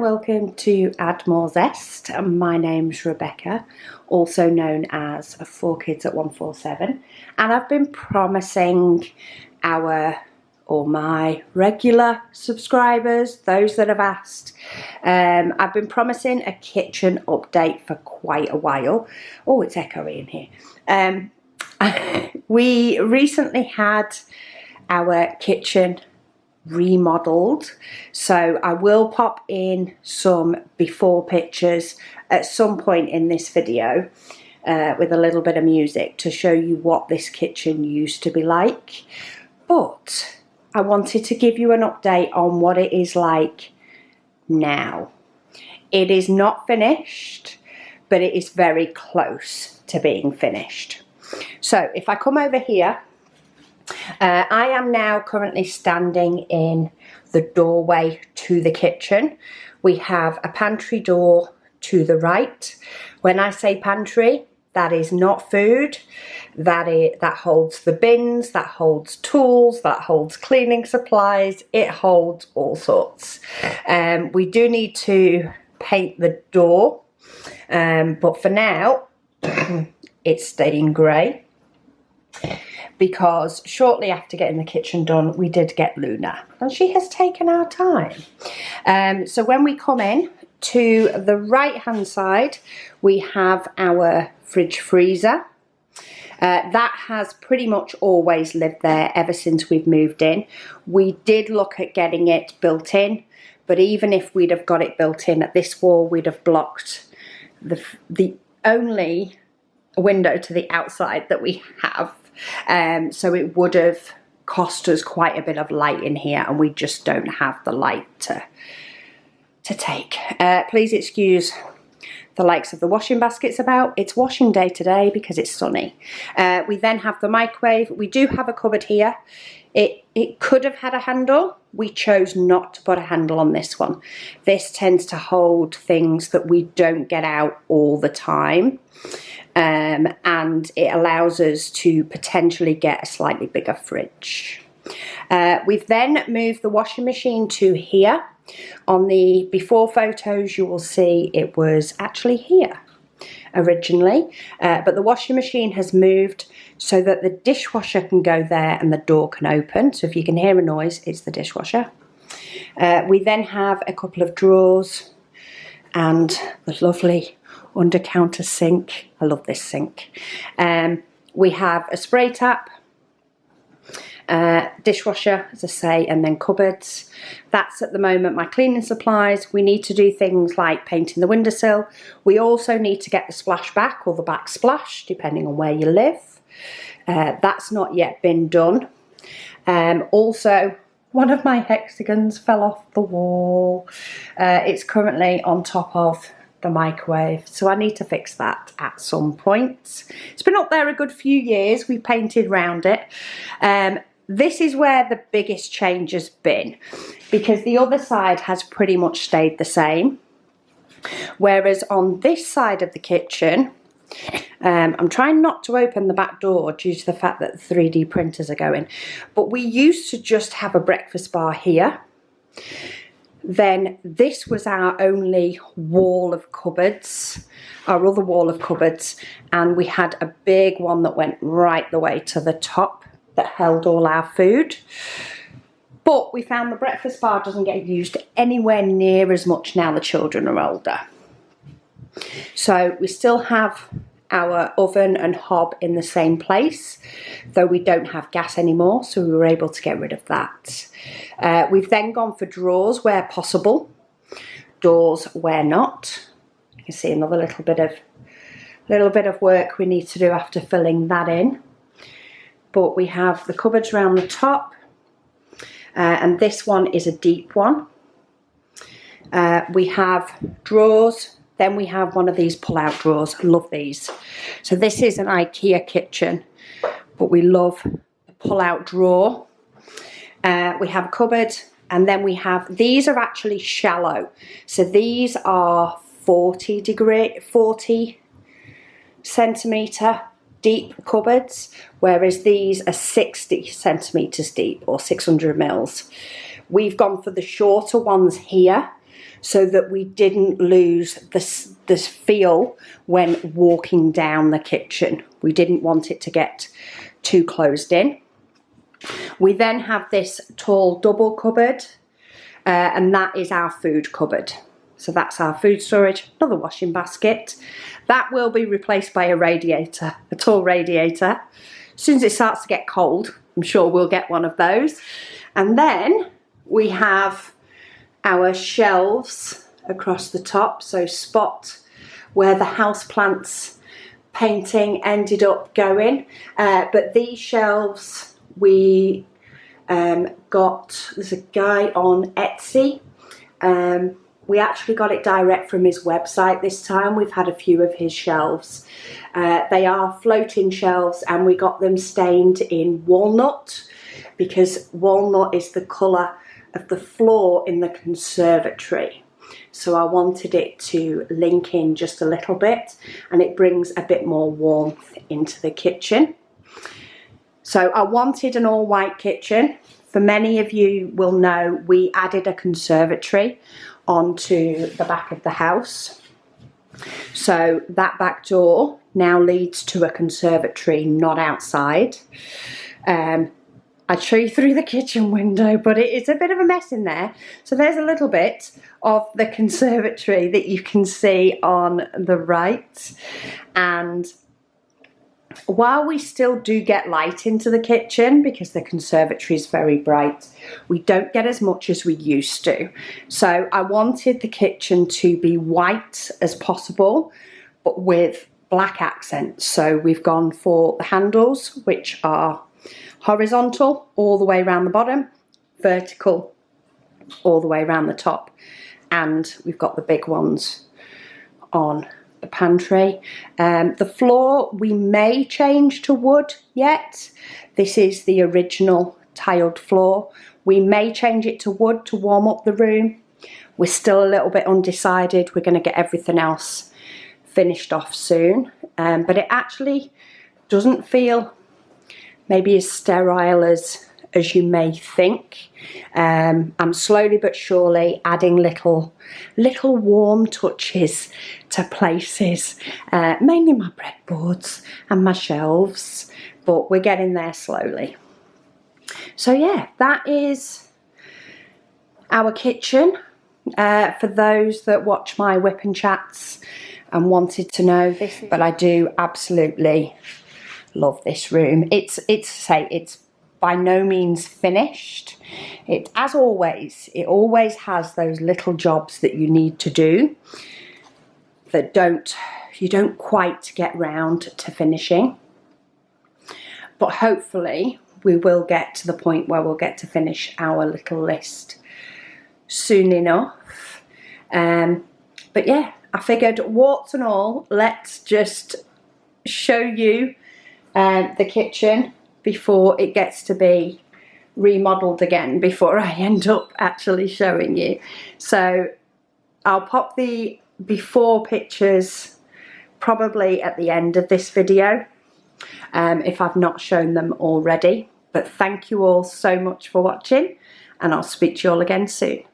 welcome to Add More Zest. My name's Rebecca, also known as 4Kids at 147, and I've been promising my regular subscribers, those that have asked, I've been promising a kitchen update for quite a while. Oh, it's echoey in here. We recently had our kitchen remodeled, so I will pop in some before pictures at some point in this video with a little bit of music to show you what this kitchen used to be like. But I wanted to give you an update on what it is like now. It is not finished, but it is very close to being finished. So if I come over here, I am now currently standing in the doorway to the kitchen. We have a pantry door to the right. When I say pantry, that is not food. That holds the bins, that holds tools, that holds cleaning supplies. It holds all sorts. We do need to paint the door, but for now, it's staying grey. Because shortly after getting the kitchen done, we did get Luna, and she has taken our time. So when we come in to the right hand side, we have our fridge freezer. That has pretty much always lived there ever since we've moved in. We did look at getting it built in, but even if we'd have got it built in at this wall, we'd have blocked the only window to the outside that we have. So it would have cost us quite a bit of light in here, and we just don't have the light to take. Please excuse the likes of the washing baskets about. It's washing day today because it's sunny. We then have the microwave. We do have a cupboard here. It could have had a handle. We chose not to put a handle on this one. This tends to hold things that we don't get out all the time. And it allows us to potentially get a slightly bigger fridge. We've then moved the washing machine to here. On the before photos, you will see it was actually here originally, but the washing machine has moved so that the dishwasher can go there and the door can open. So if you can hear a noise, it's the dishwasher. We then have a couple of drawers and the lovely under counter sink. I love this sink. We have a spray tap, dishwasher, as I say, and then cupboards. That's at the moment my cleaning supplies. We need to do things like painting the windowsill. We also need to get the splashback or the backsplash, depending on where you live. That's not yet been done. Also, one of my hexagons fell off the wall. It's currently on top of the microwave, so I need to fix that at some point. It's been up there a good few years. We painted round it. This is where the biggest change has been, because the other side has pretty much stayed the same, whereas on this side of the kitchen, I'm trying not to open the back door due to the fact that the 3D printers are going, but we used to just have a breakfast bar here. Then this was our only wall of cupboards, our other wall of cupboards, and we had a big one that went right the way to the top that held all our food. But we found the breakfast bar doesn't get used anywhere near as much now the children are older. So we still have our oven and hob in the same place, though we don't have gas anymore, so we were able to get rid of that. We've then gone for drawers where possible, doors where not. You can see another little bit of work we need to do after filling that in. But we have the cupboards around the top, and this one is a deep one. We have drawers. Then we have one of these pull-out drawers. Love these. So this is an IKEA kitchen, but we love the pull-out drawer. We have a cupboard, and then we have, these are actually shallow. So these are 40 centimetre deep cupboards, whereas these are 60 centimetres deep or 600 mils. We've gone for the shorter ones here so that we didn't lose this feel when walking down the kitchen. We didn't want it to get too closed in. We then have this tall double cupboard, and that is our food cupboard. So that's our food storage, another washing basket. That will be replaced by a radiator, a tall radiator. As soon as it starts to get cold, I'm sure we'll get one of those. And then we have our shelves across the top, so spot where the houseplants painting ended up going. But these shelves we got, there's a guy on Etsy. We actually got it direct from his website this time. We've had a few of his shelves. They are floating shelves, and we got them stained in walnut, because walnut is the colour of the floor in the conservatory. So I wanted it to link in just a little bit, and it brings a bit more warmth into the kitchen. So I wanted an all white kitchen. For many of you will know, we added a conservatory onto the back of the house. So that back door now leads to a conservatory, not outside. I'd show you through the kitchen window, but it is a bit of a mess in there. So there's a little bit of the conservatory that you can see on the right. And while we still do get light into the kitchen, because the conservatory is very bright, we don't get as much as we used to. So I wanted the kitchen to be white as possible, but with black accents. So we've gone for the handles, which are horizontal all the way around the bottom, vertical all the way around the top, and we've got the big ones on the pantry. The floor we may change to wood yet. This is the original tiled floor. We may change it to wood to warm up the room. We're still a little bit undecided. We're going to get everything else finished off soon, but it actually doesn't feel maybe as sterile as you may think. I'm slowly but surely adding little warm touches to places, mainly my breadboards and my shelves, but we're getting there slowly. So yeah, that is our kitchen. For those that watch my whip and chats and wanted to know this, but I do absolutely love this room. It's by no means finished. It, as always, it always has those little jobs that you need to do that you don't quite get round to finishing. But hopefully we will get to the point where we'll get to finish our little list soon enough. But yeah, I figured, warts and all, let's just show you the kitchen before it gets to be remodeled again, before I end up actually showing you. So I'll pop the before pictures probably at the end of this video, if I've not shown them already. But thank you all so much for watching, and I'll speak to you all again soon.